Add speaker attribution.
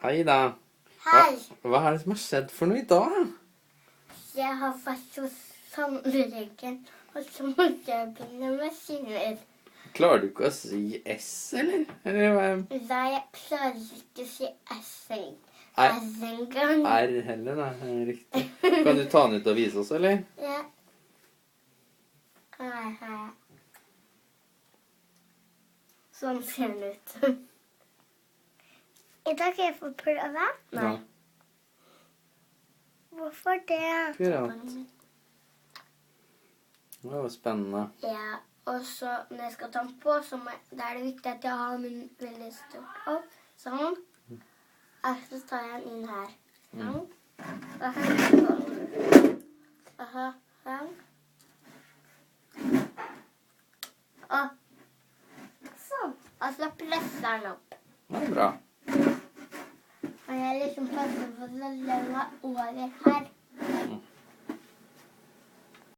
Speaker 1: Hei da.
Speaker 2: Hei.
Speaker 1: Hva er det som har skjedd for noe i dag?
Speaker 2: Jeg har vært hos tannlegen, og så måtte jeg begynne med sinner.
Speaker 1: Klarer du ikke å si S, eller?
Speaker 2: Nei, jeg klarer ikke å si S
Speaker 1: R
Speaker 2: engang.
Speaker 1: R heller, da. Riktig. Kan du ta den ut og vise oss, eller?
Speaker 2: Ja. Her. Sånn ser den ut. I dag kan jeg få prøve?
Speaker 1: Nei.
Speaker 2: Hvorfor det?
Speaker 1: Akkurat. Det var spennende.
Speaker 2: Ja, og så når jeg skal ta den på, da er det viktig at jeg har munnen veldig stort opp. Sånn. Og så tar jeg den inn her. Sånn. Og her. Aha, sånn. Og sånn. Og så presser den opp.
Speaker 1: Det er bra.
Speaker 2: Og jeg liksom passer på så den var over her.